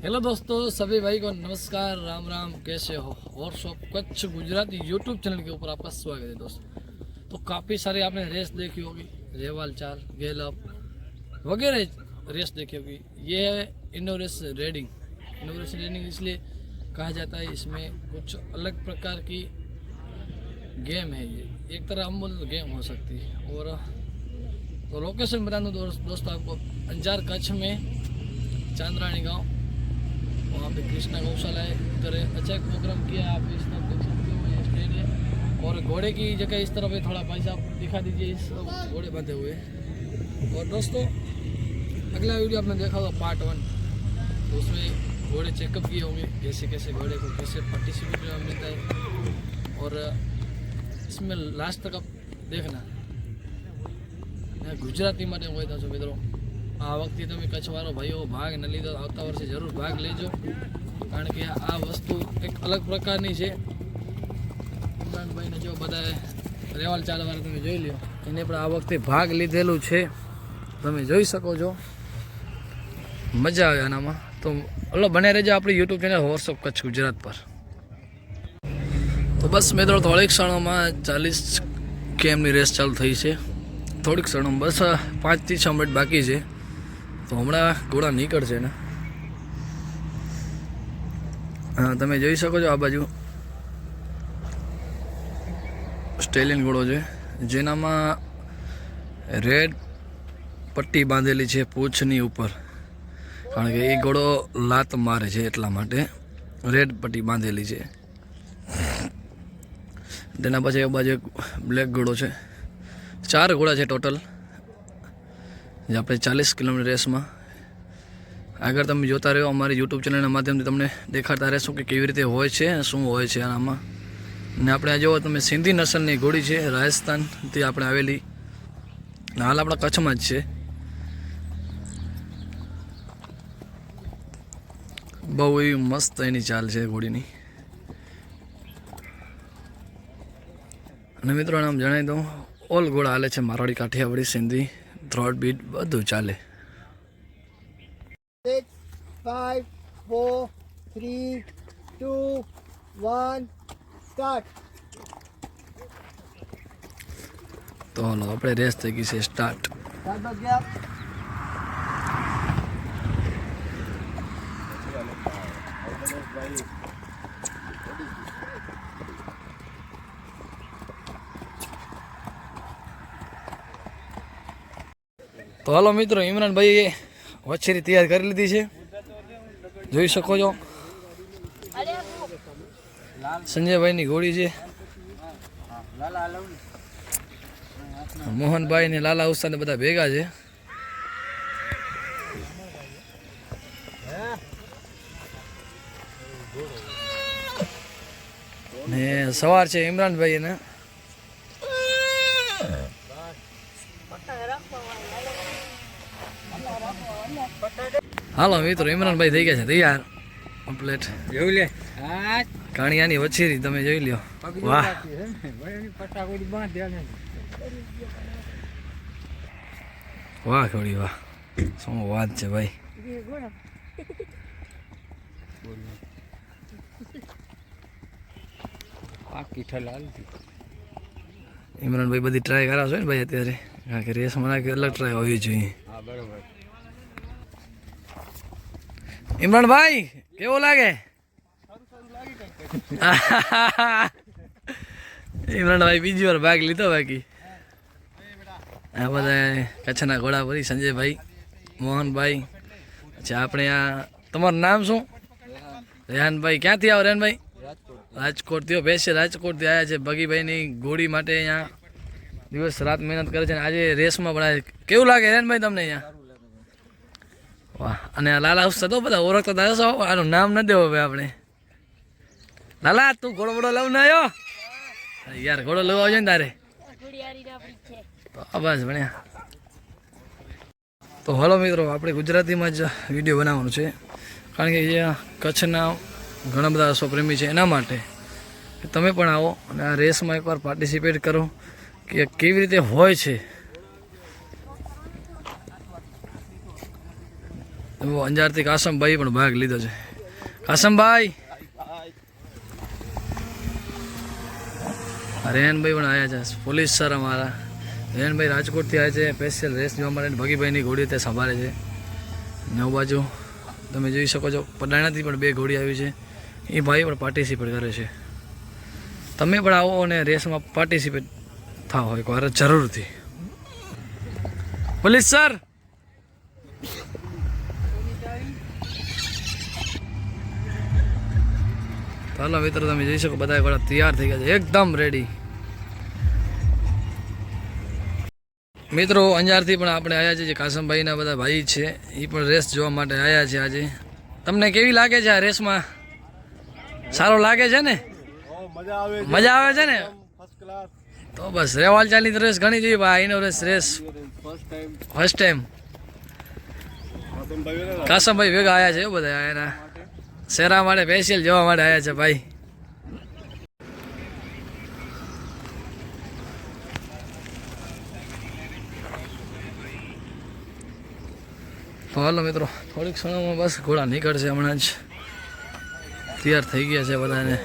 Hello दोस्तों, सभी भाई को नमस्कार, राम राम। कैसे हो? और सब कच्छ गुजराती यूट्यूब चैनल के ऊपर आपका स्वागत है दोस्तों। तो काफ़ी सारी आपने रेस देखी होगी, रेवाल चाल, गैलअप वगैरह रेस देखी होगी। ये है इनोरेस रेडिंग। इनोरेस रेडिंग इसलिए कहा जाता है, इसमें कुछ अलग प्रकार की गेम है। ये एक तरह हम बोले तो गेम हो सकती है। और तो लोकेशन बता दूँ दोस्तों आपको, अंजार कच्छ में चांदरानी गांव, वहाँ पे कृष्णा गौशाला है। उधर अच्छा प्रोग्राम किया है, आप इस तरफ देख सकते हो। ये स्टेज है और घोड़े की जगह इस तरफ है। थोड़ा भाई साहब दिखा दीजिए, इस घोड़े बांधे हुए। और दोस्तों अगला वीडियो आपने देखा होगा पार्ट 1, तो उसमें घोड़े चेकअप किए होंगे, कैसे कैसे घोड़े को कैसे पार्टिसिपेट मिलता है। और इसमें लास्ट तक आप देखना। गुजराती માટે હોય તો મિત્રો આ વખતે તમે કચ્છવાળો ભાઈઓ ભાગ ન લીધો, આવતા વર્ષે જરૂર ભાગ લેજો, કારણ કે આ વસ્તુ એક અલગ પ્રકારની છે. ઇમરાનભાઈને જો બધા રેવાલ ચાલવાળા તમે જોઈ લ્યો, એને પણ આ વખતે ભાગ લીધેલું છે, તમે જોઈ શકો છો. મજા આવે આનામાં. તો હલો, બને રહેજો આપણી YouTube channel horse of Kutch Gujarat પર. તો બસ મિત્રો, થોડીક ક્ષણોમાં 40 કેમની રેસ ચાલુ થઈ છે. થોડીક ક્ષણોમાં, બસ 5 થી 6 મિનિટ બાકી છે. તો હમણાં ઘોડા નીકળશે ને. હા, તમે જોઈ શકો છો આ બાજુ સ્ટેલિયન ઘોડો છે, જેનામાં રેડ પટ્ટી બાંધેલી છે પૂંછની ઉપર, કારણ કે એ ઘોડો લાત મારે છે એટલા માટે રેડ પટ્ટી બાંધેલી છે. તેના પછી એ બાજુ એક બ્લેક ઘોડો છે. 4 ઘોડા છે ટોટલ, જે આપણે 40 કિલોમીટર રેસમાં. આગળ તમે જોતા રહ્યો, અમારી યુટ્યુબ ચેનલના માધ્યમથી તમને દેખાડતા રહેશું કે કેવી રીતે હોય છે, શું હોય છે આમાં. ને આપણે આ જોવો તમે, સિંધી નસલની ઘોડી છે, રાજસ્થાનથી આપણે આવેલી, હાલ આપણા કચ્છમાં જ છે. બહુ એવી મસ્ત એની ચાલ છે ઘોડીની. અને મિત્રો નામ જણાવી દઉં, ઓલ ઘોડા હાલે છે, મારવાડી, કાઠિયાવાડી, સિંધી, થ્રોટ બીટ બધું ચાલે. 6, 5, 4, 3, 2, 1, start. તો હાલો, આપણે રેસ થઈ ગઈ છે સ્ટાર્ટ. તો હાલો મિત્રો, ઇમરાનભાઈએ વછેરી તૈયાર કરી લીધી છે, જોઈ શકો છો. સંજયભાઈની ઘોડી છે, મોહનભાઈ ને લાલા ઉસ્તાદ ને બધા ભેગા છે. ને સવાર છે ઇમરાનભાઈ ને. હાલો મિત્રો, ઇમરાનભાઈ થઈ ગયા છે તૈયાર કમ્પ્લીટ. જોઈ લે કાણિયાની વછેરી તમે જોઈ લ્યો. વાહ, વાહ ઘોડી વાહ, શું વાત છે ભાઈ. ઇમરાનભાઈ બધી ટ્રાય કરાવશો ને ભાઈ અત્યારે, કારણ કે રેસમાં અલગ ટ્રાય હોવી જોઈએ. ઇમરાનભાઈ કેવો લાગે? ઇમરાનભાઈ બીજી વાર ભાગ લીધો. બાકી આ બધા કચ્છના ઘોડા પરી, સંજયભાઈ, મોહનભાઈ. અચ્છા, આપણે આ તમારું નામ શું? રેહાનભાઈ. ક્યાંથી આવો રેહાનભાઈ? રાજકોટ થયો, બેસે રાજકોટથી આવ્યા છે. ભગીભાઈની ઘોડી માટે અહીંયા દિવસ રાત મહેનત કરે છે, ને આજે રેસમાં પણ. કેવું લાગે રેહાનભાઈ તમને અહીંયા? વાહ. અને લાલા ઉસ્તા તો બધા ઓળખતા હતા. આનું નામ ન દેવો ભાઈ આપણે. લાલા, તું ઘોડો બોડો લવ ના આવ્યો યાર? ઘોડો લેવો આવજો ને તારે. તો બસ ભણ્યા. તો હલો મિત્રો, આપણે ગુજરાતીમાં જ વિડીયો બનાવવાનો છે, કારણ કે અહીંયા કચ્છના ઘણા બધા અશ્વપ્રેમી છે, એના માટે તમે પણ આવો અને આ રેસમાં એકવાર પાર્ટિસિપેટ કરો કે કેવી રીતે હોય છે. અંજારથી કાસમભાઈ પણ ભાગ લીધો છે. કાસમભાઈ, રેહનભાઈ પણ આવ્યા છે, પોલીસ સર અમારા. રેહનભાઈ રાજકોટથી આવ્યા છે સ્પેશિયલ રેસ જોવા માટે. ભગીભાઈની ઘોડી તે સંભાળે છે. નવ બાજુ તમે જોઈ શકો છો પડાણાથી પણ 2 ઘોડી આવી છે. એ ભાઈ પણ પાર્ટિસિપેટ કરે છે. તમે પણ આવો અને રેસમાં પાર્ટિસિપેટ થાવ એકવાર જરૂરથી. પોલીસ સર, ચાલો મિત્રો તમે જોઈ શકો બધા ઘોડા તૈયાર થઈ ગયા છે, એકદમ રેડી. મિત્રો અંજારથી પણ આપણે આવ્યા છે, જે કાસમભાઈના બધા ભાઈ છે એ પણ રેસ જોવા માટે આવ્યા છે આજે. તમને કેવી લાગે છે આ રેસમાં? સારો લાગે છે ને? મજા આવે છે ને? તો બસ રેવાલ ચાલની તો રેસ ઘણી જોઈ ભાઈ. એનો રેસ ફર્સ્ટ ટાઈમ કાસમભાઈ ભેગા આવ્યા છે બધા. એના શેરા માટે સ્પેશિયલ જોવા માટે આવ્યા છે ભાઈ. તો હાલો મિત્રો, થોડીક ક્ષણોમાં બસ ઘોડા નીકળશે. હમણાં જ તૈયાર થઈ ગયા છે બધાને.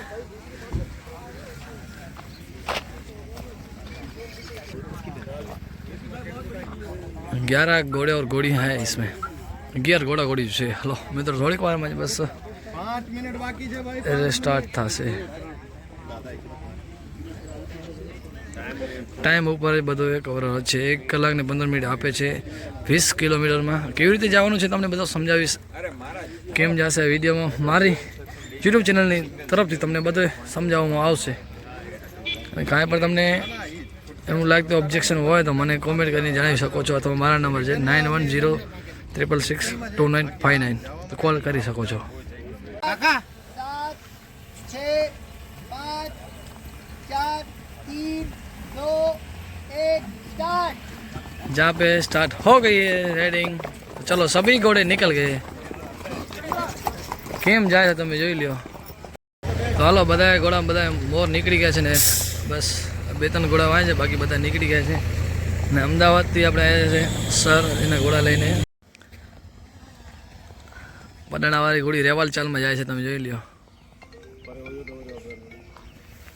ग्यारह घोड़े और घोड़ी हैं इसमें. 11 घोड़ा घोड़ी છે. હલો મિત્રો, થોડીક વારમાં જ બસ 5 મિનિટ બાકી છે ભાઈ. સ્ટાર્ટ થશે. ટાઈમ ઉપર બધો એક ઓવર છે. 1 કલાક ને 15 મિનિટ આપે છે 20 કિલોમીટરમાં. કેવી રીતે જવાનું છે તમને બધું સમજાવીશ. કેમ જશે વિડીયોમાં મારી યુટ્યુબ ચેનલની તરફથી તમને બધું સમજાવવામાં આવશે. અને કાંઈ પણ તમને એવું લાગતું ઓબ્જેક્શન હોય તો મને કોમેન્ટ કરીને જણાવી શકો છો, અથવા મારા નંબર છે 9106662959, તો કોલ કરી શકો છો. 7 6 5 4 3 2 1 स्टार्ट. जहाँ पे स्टार्ट हो गई है राइडिंग. तो चलो सभी घोड़े निकल गए. કેમ જાય છે તમે જોઈ લ્યો. તો હાલો બધા ઘોડા બધા મોર નીકળી ગયા છે ને. બસ 2-3 ઘોડા વાય છે, બાકી બધા નીકળી ગયા છે. ને અમદાવાદથી આપણે આવ્યા છે સર એના ઘોડા લઈને. પડાણાવાળી ઘોડી રેવાલ ચાલમાં જાય છે, તમે જોઈ લ્યો.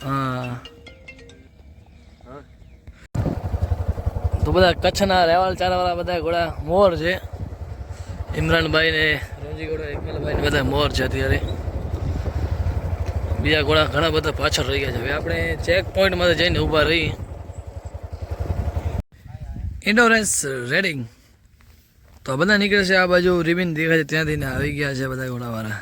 હા, તો બધા કચ્છના રેવાલ ચાલવાળા બધા ઘોડા મોર છે. ઇમરાનભાઈ ને રોજી ઘોડા ઇકબાલભાઈ ને બધા મોર છે અત્યારે. બીજા ઘોડા ઘણા બધા પાછળ રહી ગયા છે. હવે આપણે ચેક પોઈન્ટમાં જઈને ઊભા રહી. ઇન્ડોરેન્સ રેડિંગ. તો બધા નીકળે છે આ બાજુ. રિબિન દેખાય છે ત્યાંથી ને આવી ગયા છે બધા ઘોડાવાળા.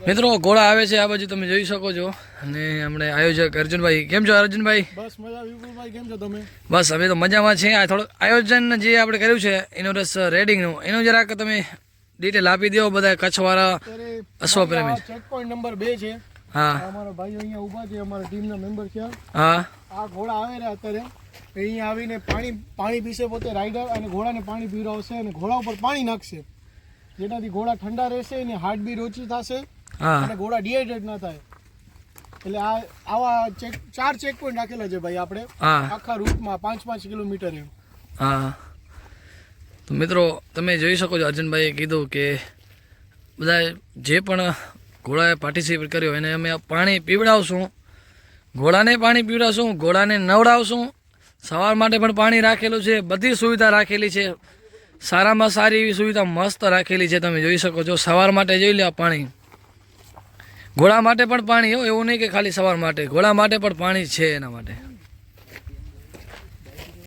મિત્રો ઘોડા આવે છે આ બાજુ, તમે જોઈ શકો છો. અને આપણે આયોજક અર્જુનભાઈ, કેમ છો અર્જુનભાઈ? બસ મજા. વિપુલભાઈ કેમ છો તમે? બસ અમે તો મજામાં છીએ. આ થોડુંક આયોજન જે આપણે કર્યું છે ઇનોરસ રેડિંગનું, એનું જરાક તમે ડિટેલ આપી દો બધા કચ્છવાળા અશ્વપ્રેમી. ચેક પોઈન્ટ નંબર 2 છે. હા અમારા ભાઈઓ અહીંયા ઊભા છે, અમારા ટીમના મેમ્બર છે. હા આ ઘોડા આવે ને અત્યારે અહીંયા આવીને પાણી પીશે પોતે રાઈડર, અને ઘોડાને પાણી પીવડાવશે અને ઘોડા ઉપર પાણી નાખશે, જેનાથી ઘોડા ઠંડા રહેશે, એની હાર્ટબીટ ઓછી થશે હા અને ઘોડા ડિહાઇડ્રેટ ના થાય. એટલે આવા 4 ચેક પોઈન્ટ રાખેલા છે ભાઈ આપણે હા આખા રૂટમાં 5-5 કિલોમીટર એમ. હા. તો મિત્રો તમે જોઈ શકો છો, અર્જુનભાઈએ કીધું કે બધા જે પણ ઘોડાએ પાર્ટિસિપેટ કર્યો એને અમે પાણી પીવડાવશું, ઘોડાને પાણી પીવડાવશું, ઘોડાને નવડાવશું. સવાર માટે પણ પાણી રાખેલું છે, બધી સુવિધા રાખેલી છે. સારામાં સારી એવી સુવિધા મસ્ત રાખેલી છે, તમે જોઈ શકો છો. સવાર માટે જોઈ લો પાણી, ઘોડા માટે પણ પાણી, એવું નહીં કે ખાલી સવાર માટે, ઘોડા માટે પણ પાણી છે એના માટે.